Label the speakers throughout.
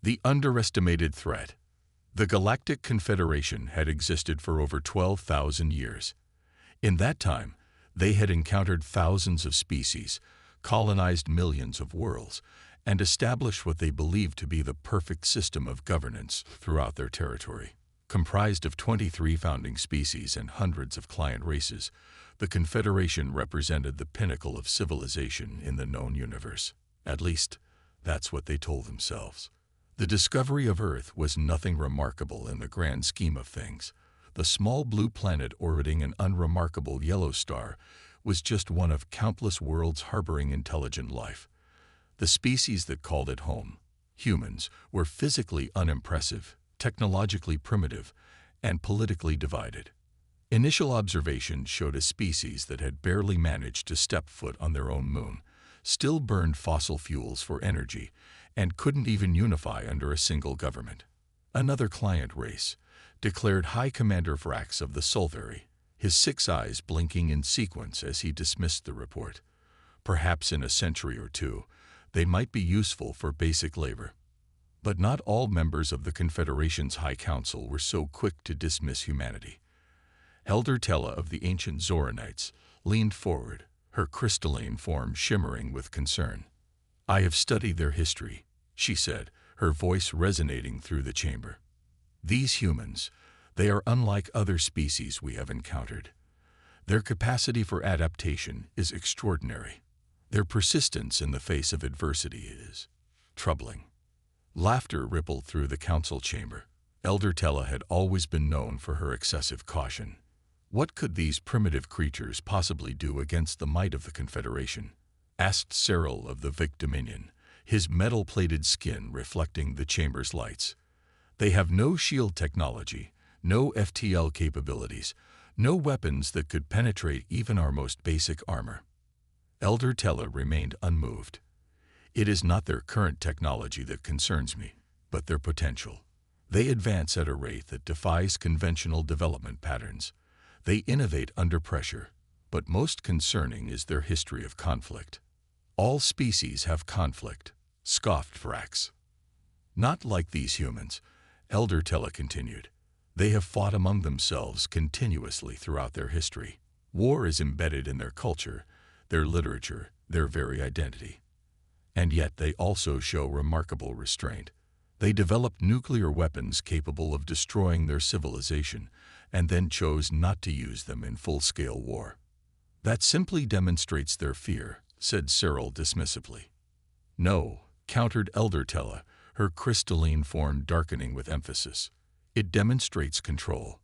Speaker 1: The underestimated threat. The Galactic Confederation had existed for over 12,000 years. In that time, they had encountered thousands of species, colonized millions of worlds, and established what they believed to be the perfect system of governance throughout their territory. Comprised of 23 founding species and hundreds of client races, the Confederation represented the pinnacle of civilization in the known universe. At least, that's what they told themselves. The discovery of Earth was nothing remarkable in the grand scheme of things. The small blue planet orbiting an unremarkable yellow star was just one of countless worlds harboring intelligent life. The species that called it home, humans, were physically unimpressive, technologically primitive, and politically divided. Initial observations showed a species that had barely managed to step foot on their own moon, still burned fossil fuels for energy, and couldn't even unify under a single government. Another client race, declared High Commander Vrax of the Solveri, his 6 eyes blinking in sequence as he dismissed the report. Perhaps in a century or two, they might be useful for basic labor. But not all members of the Confederation's High Council were so quick to dismiss humanity. Elder Tella of the ancient Zoranites leaned forward, her crystalline form shimmering with concern. "I have studied their history," she said, her voice resonating through the chamber. "These humans, they are unlike other species we have encountered. Their capacity for adaptation is extraordinary. Their persistence in the face of adversity is troubling." Laughter rippled through the council chamber. Elder Tella had always been known for her excessive caution. What could these primitive creatures possibly do against the might of the Confederation? Asked Cyril of the Vic Dominion, his metal-plated skin reflecting the chamber's lights. "They have no shield technology, no FTL capabilities, no weapons that could penetrate even our most basic armor." Elder Tella remained unmoved. "It is not their current technology that concerns me, but their potential. They advance at a rate that defies conventional development patterns. They innovate under pressure, but most concerning is their history of conflict." "All species have conflict," scoffed Vrax. "Not like these humans," Elder Tella continued. "They have fought among themselves continuously throughout their history. War is embedded in their culture, their literature, their very identity. And yet they also show remarkable restraint. They developed nuclear weapons capable of destroying their civilization, and then chose not to use them in full-scale war. That simply demonstrates their fear," said Cyril dismissively. "No," countered Elder Tella, her crystalline form darkening with emphasis. "It demonstrates control.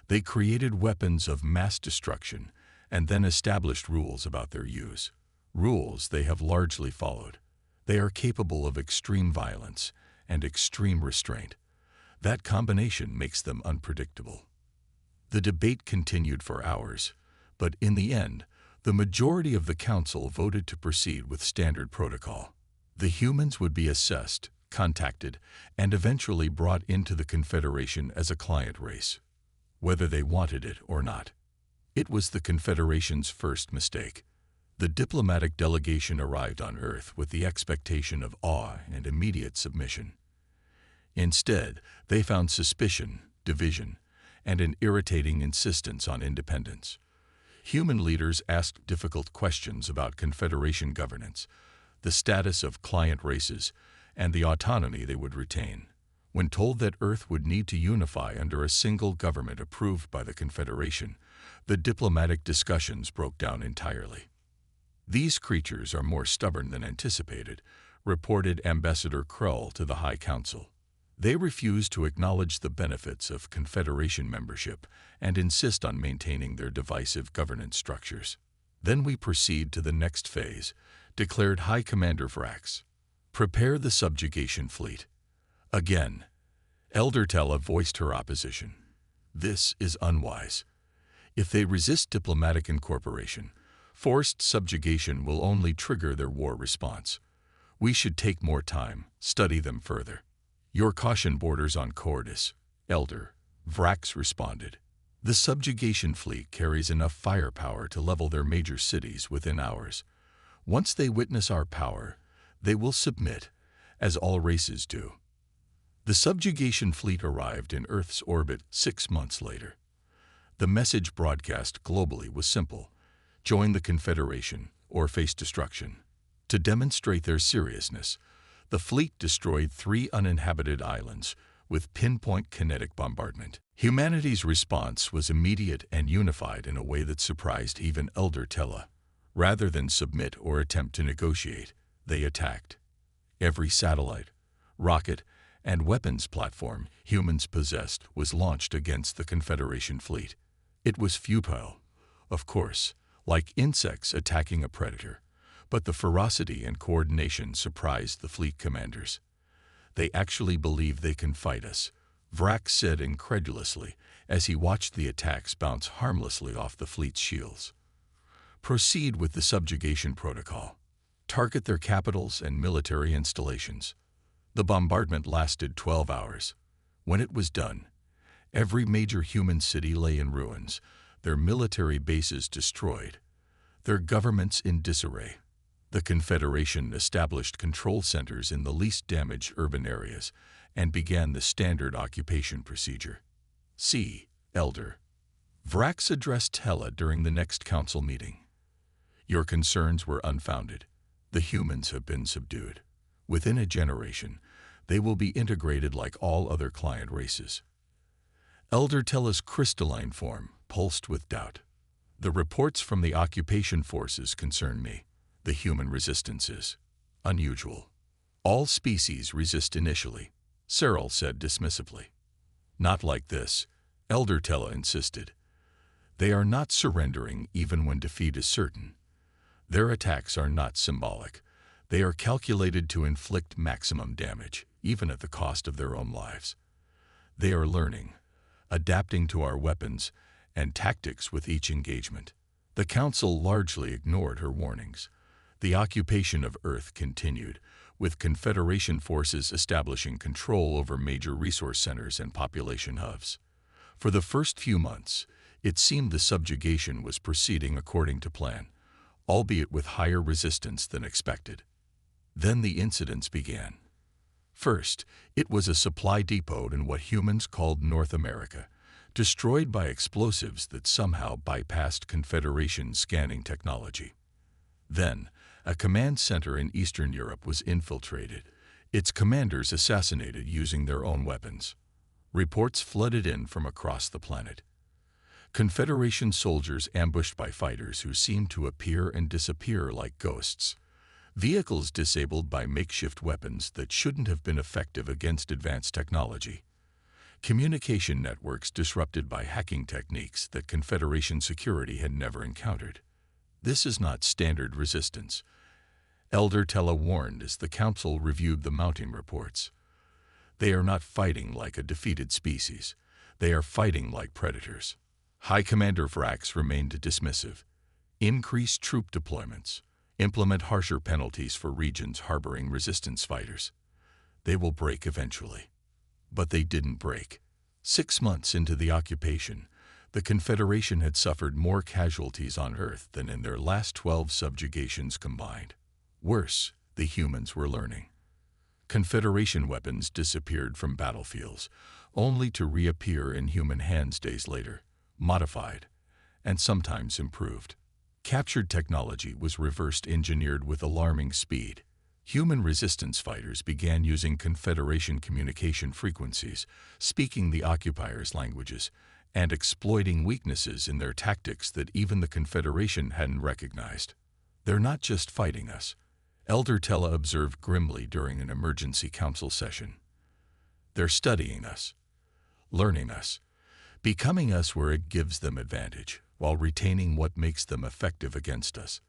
Speaker 1: They created weapons of mass destruction and then established rules about their use. Rules they have largely followed. They are capable of extreme violence and extreme restraint. That combination makes them unpredictable." The debate continued for hours, but in the end, the majority of the council voted to proceed with standard protocol. The humans would be assessed, contacted, and eventually brought into the Confederation as a client race, whether they wanted it or not. It was the Confederation's first mistake. The diplomatic delegation arrived on Earth with the expectation of awe and immediate submission. Instead, they found suspicion, division, and an irritating insistence on independence. Human leaders asked difficult questions about Confederation governance, the status of client races, and the autonomy they would retain. When told that Earth would need to unify under a single government approved by the Confederation, the diplomatic discussions broke down entirely. "These creatures are more stubborn than anticipated," reported Ambassador Krull to the High Council. "They refuse to acknowledge the benefits of Confederation membership and insist on maintaining their divisive governance structures." "Then we proceed to the next phase," declared High Commander Vrax. "Prepare the subjugation fleet." Again, Elder Tella voiced her opposition. "This is unwise. If they resist diplomatic incorporation, forced subjugation will only trigger their war response. We should take more time, study them further." "Your caution borders on cowardice, Elder," Vrax responded. "The subjugation fleet carries enough firepower to level their major cities within hours. Once they witness our power, they will submit, as all races do. The subjugation fleet arrived in Earth's orbit 6 months later. The message broadcast globally was simple: join the Confederation or face destruction. To demonstrate their seriousness, the fleet destroyed 3 uninhabited islands with pinpoint kinetic bombardment. Humanity's response was immediate and unified in a way that surprised even Elder Tella. Rather than submit or attempt to negotiate, they attacked. Every satellite, rocket, and weapons platform humans possessed was launched against the Confederation fleet. It was futile, of course, like insects attacking a predator, but the ferocity and coordination surprised the fleet commanders. "They actually believe they can fight us," Vrax said incredulously as he watched the attacks bounce harmlessly off the fleet's shields. "Proceed with the subjugation protocol. Target their capitals and military installations." The bombardment lasted 12 hours. When it was done, every major human city lay in ruins, their military bases destroyed, their governments in disarray. The Confederation established control centers in the least damaged urban areas and began the standard occupation procedure. "See, Elder," Vrax addressed Tella during the next council meeting. "Your concerns were unfounded. The humans have been subdued. Within a generation, they will be integrated like all other client races." Elder Tella's crystalline form pulsed with doubt. "The reports from the occupation forces concern me. The human resistance is unusual. All species resist initially," Cyril said dismissively. "Not like this," Elder Tella insisted. "They are not surrendering even when defeat is certain. Their attacks are not symbolic. They are calculated to inflict maximum damage, even at the cost of their own lives. They are learning, adapting to our weapons and tactics with each engagement." The Council largely ignored her warnings. The occupation of Earth continued, with Confederation forces establishing control over major resource centers and population hubs. For the first few months, it seemed the subjugation was proceeding according to plan, albeit with higher resistance than expected. Then the incidents began. First, it was a supply depot in what humans called North America, destroyed by explosives that somehow bypassed Confederation scanning technology. Then, a command center in Eastern Europe was infiltrated, its commanders assassinated using their own weapons. Reports flooded in from across the planet. Confederation soldiers ambushed by fighters who seemed to appear and disappear like ghosts. Vehicles disabled by makeshift weapons that shouldn't have been effective against advanced technology. Communication networks disrupted by hacking techniques that Confederation security had never encountered. This is not standard resistance, Elder Tella warned as the Council reviewed the mounting reports. They are not fighting like a defeated species. They are fighting like predators. High Commander Vrax remained dismissive. Increase troop deployments. Implement harsher penalties for regions harboring resistance fighters. They will break eventually. But they didn't break. 6 months into the occupation, the Confederation had suffered more casualties on Earth than in their last 12 subjugations combined. Worse, the humans were learning. Confederation weapons disappeared from battlefields, only to reappear in human hands days later, modified, and sometimes improved. Captured technology was reversed engineered with alarming speed. Human resistance fighters began using Confederation communication frequencies, speaking the occupiers' languages, and exploiting weaknesses in their tactics that even the Confederation hadn't recognized. "They're not just fighting us," Elder Tella observed grimly during an emergency council session. "They're studying us, learning us, becoming us where it gives them advantage, while retaining what makes them effective against us."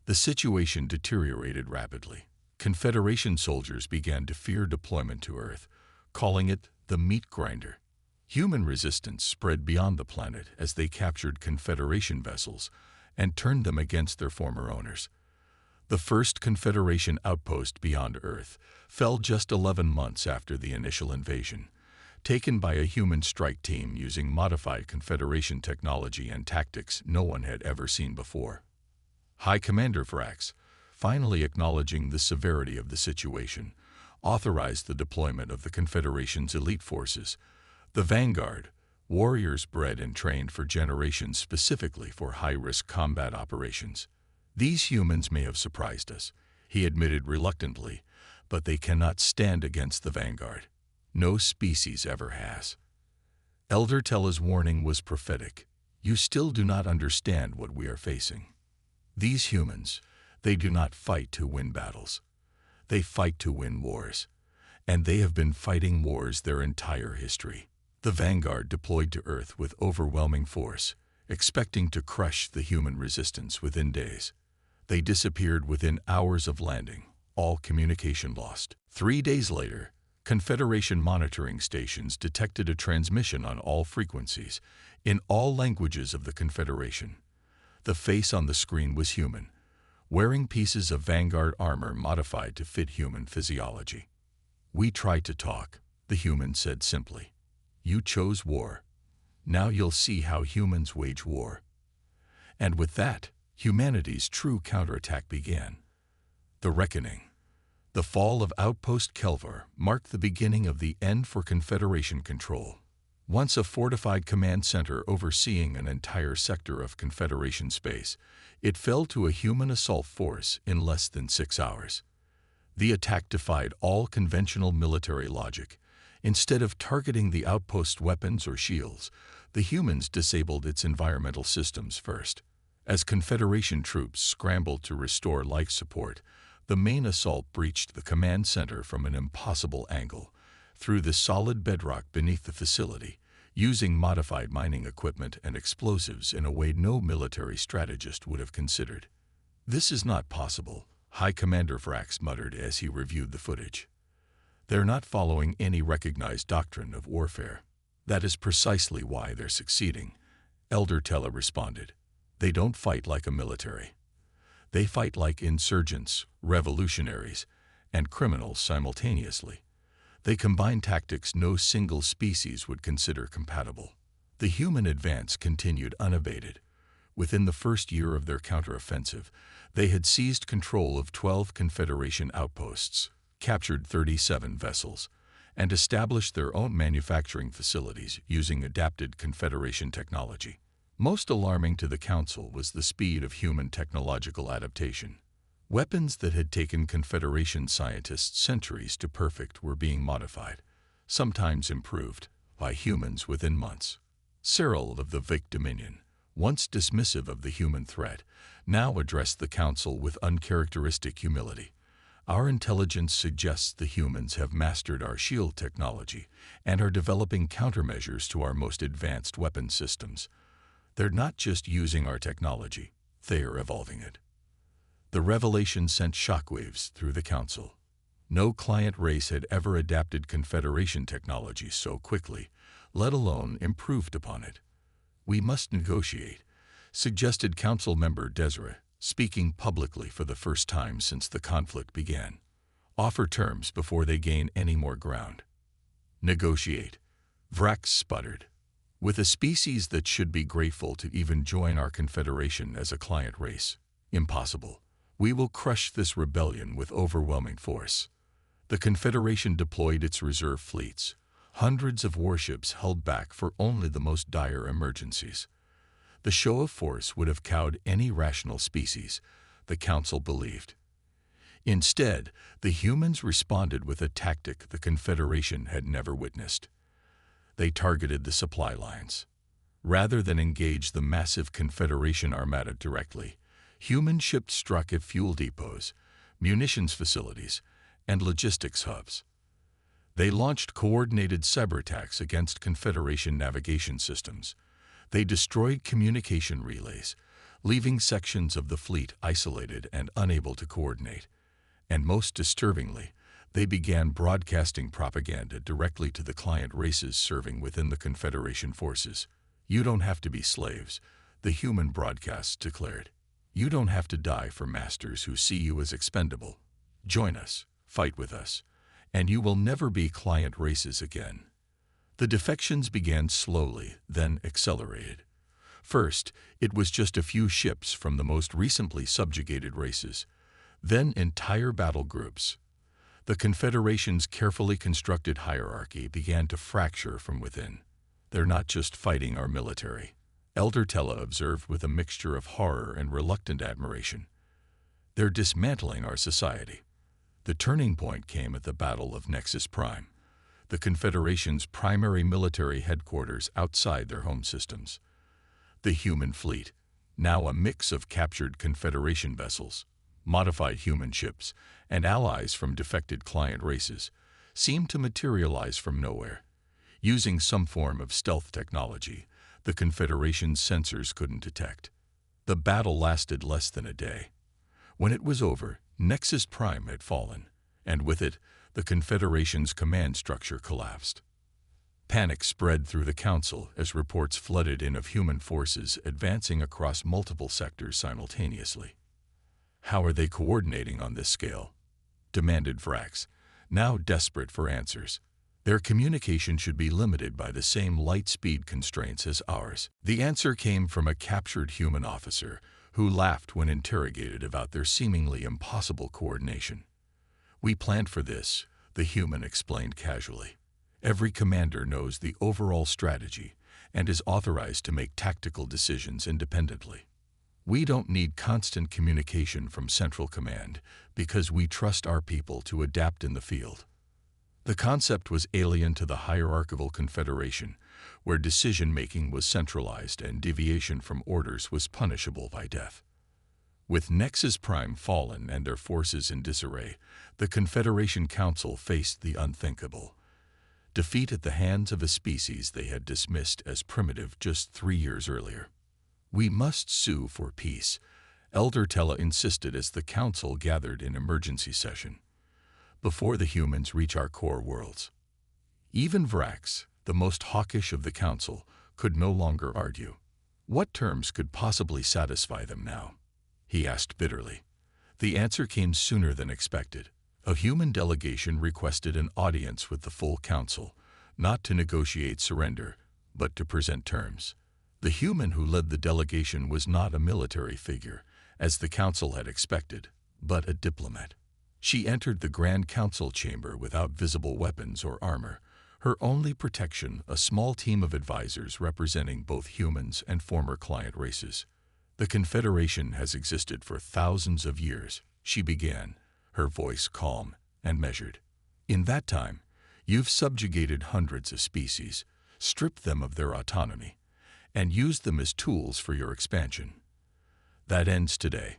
Speaker 1: The situation deteriorated rapidly. Confederation soldiers began to fear deployment to Earth, calling it the meat grinder. Human resistance spread beyond the planet as they captured Confederation vessels and turned them against their former owners. The first Confederation outpost beyond Earth fell just 11 months after the initial invasion, taken by a human strike team using modified Confederation technology and tactics no one had ever seen before. High Commander Vrax, finally acknowledging the severity of the situation, authorized the deployment of the Confederation's elite forces, the Vanguard, warriors bred and trained for generations specifically for high-risk combat operations. These humans may have surprised us, he admitted reluctantly, but they cannot stand against the Vanguard. No species ever has. Elder Tella's warning was prophetic. You still do not understand what we are facing. These humans, they do not fight to win battles. They fight to win wars. And they have been fighting wars their entire history. The Vanguard deployed to Earth with overwhelming force, expecting to crush the human resistance within days. They disappeared within hours of landing, all communication lost. 3 days later, Confederation monitoring stations detected a transmission on all frequencies, in all languages of the Confederation. The face on the screen was human, wearing pieces of Vanguard armor modified to fit human physiology. We tried to talk, the human said simply. You chose war. Now you'll see how humans wage war. And with that, humanity's true counterattack began. The Reckoning. The fall of Outpost Kelvar marked the beginning of the end for Confederation control. Once a fortified command center overseeing an entire sector of Confederation space, it fell to a human assault force in less than 6 hours. The attack defied all conventional military logic. Instead of targeting the outpost's weapons or shields, the humans disabled its environmental systems first. As Confederation troops scrambled to restore life support, the main assault breached the command center from an impossible angle, through the solid bedrock beneath the facility, using modified mining equipment and explosives in a way no military strategist would have considered. This is not possible, High Commander Vrax muttered as he reviewed the footage. They're not following any recognized doctrine of warfare. That is precisely why they're succeeding, Elder Tella responded. They don't fight like a military. They fight like insurgents, revolutionaries, and criminals simultaneously. They combine tactics no single species would consider compatible. The human advance continued unabated. Within the first year of their counteroffensive, they had seized control of 12 Confederation outposts, captured 37 vessels, and established their own manufacturing facilities using adapted Confederation technology. Most alarming to the Council was the speed of human technological adaptation. Weapons that had taken Confederation scientists centuries to perfect were being modified, sometimes improved, by humans within months. Cyril of the Vic Dominion, once dismissive of the human threat, now addressed the Council with uncharacteristic humility. Our intelligence suggests the humans have mastered our shield technology and are developing countermeasures to our most advanced weapon systems. They're not just using our technology, they are evolving it. The revelation sent shockwaves through the Council. No client race had ever adapted Confederation technology so quickly, let alone improved upon it. We must negotiate, suggested Council member Desiree, speaking publicly for the first time since the conflict began. Offer terms before they gain any more ground. Negotiate, Vrax sputtered. With a species that should be grateful to even join our Confederation as a client race. Impossible. We will crush this rebellion with overwhelming force. The Confederation deployed its reserve fleets, hundreds of warships held back for only the most dire emergencies. The show of force would have cowed any rational species, the Council believed. Instead, the humans responded with a tactic the Confederation had never witnessed. They targeted the supply lines. Rather than engage the massive Confederation armada directly, human ships struck at fuel depots, munitions facilities, and logistics hubs. They launched coordinated cyberattacks against Confederation navigation systems. They destroyed communication relays, leaving sections of the fleet isolated and unable to coordinate. And most disturbingly, they began broadcasting propaganda directly to the client races serving within the Confederation forces. You don't have to be slaves, the human broadcasts declared. You don't have to die for masters who see you as expendable. Join us, fight with us, and you will never be client races again. The defections began slowly, then accelerated. First, it was just a few ships from the most recently subjugated races, then entire battle groups. The Confederation's carefully constructed hierarchy began to fracture from within. "They're not just fighting our military," Elder Tella observed with a mixture of horror and reluctant admiration. "They're dismantling our society." The turning point came at the Battle of Nexus Prime, the Confederation's primary military headquarters outside their home systems. The human fleet, now a mix of captured Confederation vessels, modified human ships, and allies from defected client races, seemed to materialize from nowhere. Using some form of stealth technology, the Confederation's sensors couldn't detect. The battle lasted less than a day. When it was over, Nexus Prime had fallen, and with it, the Confederation's command structure collapsed. Panic spread through the Council as reports flooded in of human forces advancing across multiple sectors simultaneously. "How are they coordinating on this scale?" demanded Vrax, now desperate for answers. "Their communication should be limited by the same light speed constraints as ours." The answer came from a captured human officer who laughed when interrogated about their seemingly impossible coordination. "We planned for this," the human explained casually. "Every commander knows the overall strategy and is authorized to make tactical decisions independently. We don't need constant communication from Central Command because we trust our people to adapt in the field." The concept was alien to the hierarchical Confederation, where decision-making was centralized and deviation from orders was punishable by death. With Nexus Prime fallen and their forces in disarray, the Confederation Council faced the unthinkable. Defeat at the hands of a species they had dismissed as primitive just 3 years earlier. "We must sue for peace," Elder Tella insisted as the Council gathered in emergency session, "before the humans reach our core worlds." Even Vrax, the most hawkish of the Council, could no longer argue. What terms could possibly satisfy them now? He asked bitterly. The answer came sooner than expected. A human delegation requested an audience with the full Council, not to negotiate surrender, but to present terms. The human who led the delegation was not a military figure, as the Council had expected, but a diplomat. She entered the Grand Council chamber without visible weapons or armor, her only protection a small team of advisors representing both humans and former client races. "The Confederation has existed for thousands of years," she began, her voice calm and measured. "In that time, you've subjugated hundreds of species, stripped them of their autonomy, and used them as tools for your expansion. That ends today."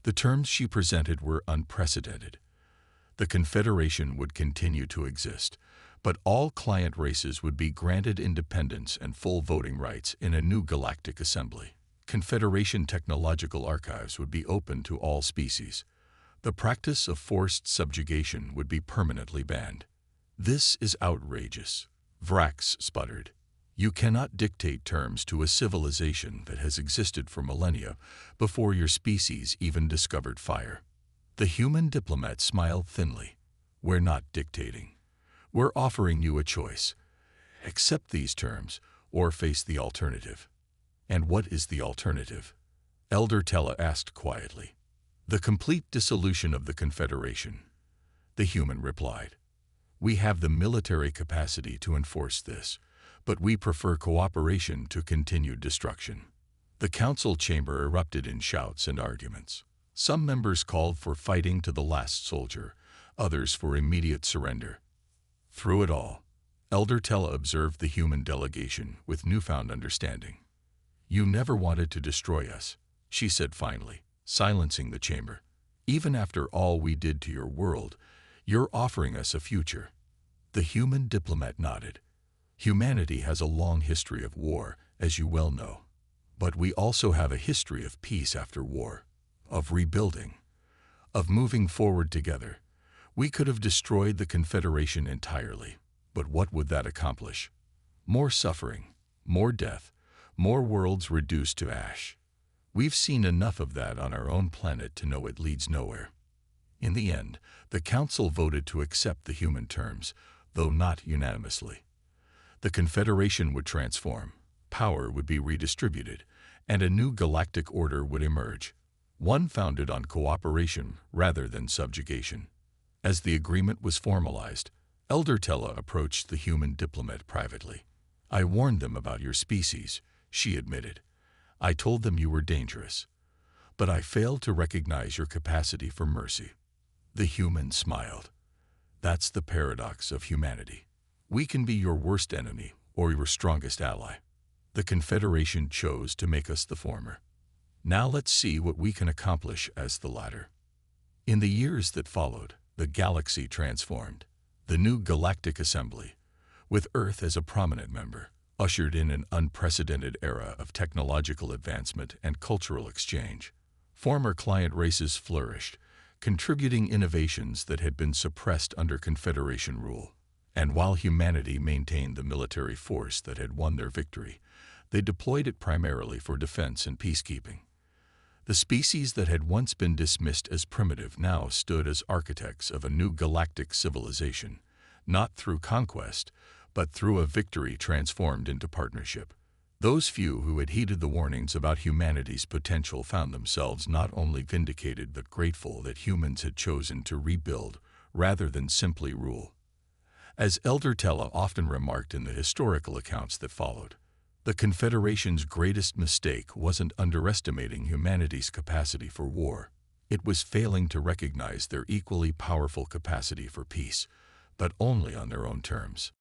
Speaker 1: The terms she presented were unprecedented. The Confederation would continue to exist, but all client races would be granted independence and full voting rights in a new galactic assembly. Confederation technological archives would be open to all species. The practice of forced subjugation would be permanently banned. "This is outrageous," Vrax sputtered. "You cannot dictate terms to a civilization that has existed for millennia before your species even discovered fire." The human diplomat smiled thinly. "We're not dictating. We're offering you a choice. Accept these terms or face the alternative." "And what is the alternative?" Elder Tella asked quietly. "The complete dissolution of the Confederation," the human replied. "We have the military capacity to enforce this, but we prefer cooperation to continued destruction." The council chamber erupted in shouts and arguments. Some members called for fighting to the last soldier, others for immediate surrender. Through it all, Elder Tella observed the human delegation with newfound understanding. "You never wanted to destroy us," she said finally, silencing the chamber. "Even after all we did to your world, you're offering us a future." The human diplomat nodded. "Humanity has a long history of war, as you well know. But we also have a history of peace after war, of rebuilding, of moving forward together. We could have destroyed the Confederation entirely, but what would that accomplish? More suffering, more death, more worlds reduced to ash. We've seen enough of that on our own planet to know it leads nowhere." In the end, the Council voted to accept the human terms, though not unanimously. The Confederation would transform, power would be redistributed, and a new galactic order would emerge, one founded on cooperation rather than subjugation. As the agreement was formalized, Elder Tella approached the human diplomat privately. "I warned them about your species," she admitted. "I told them you were dangerous. But I failed to recognize your capacity for mercy." The human smiled. "That's the paradox of humanity. We can be your worst enemy or your strongest ally. The Confederation chose to make us the former. Now let's see what we can accomplish as the latter." In the years that followed, the galaxy transformed. The new Galactic Assembly, with Earth as a prominent member, ushered in an unprecedented era of technological advancement and cultural exchange. Former client races flourished, contributing innovations that had been suppressed under Confederation rule. And while humanity maintained the military force that had won their victory, they deployed it primarily for defense and peacekeeping. The species that had once been dismissed as primitive now stood as architects of a new galactic civilization, not through conquest, but through a victory transformed into partnership. Those few who had heeded the warnings about humanity's potential found themselves not only vindicated but grateful that humans had chosen to rebuild rather than simply rule. As Elder Tella often remarked in the historical accounts that followed, the Confederation's greatest mistake wasn't underestimating humanity's capacity for war. It was failing to recognize their equally powerful capacity for peace, but only on their own terms.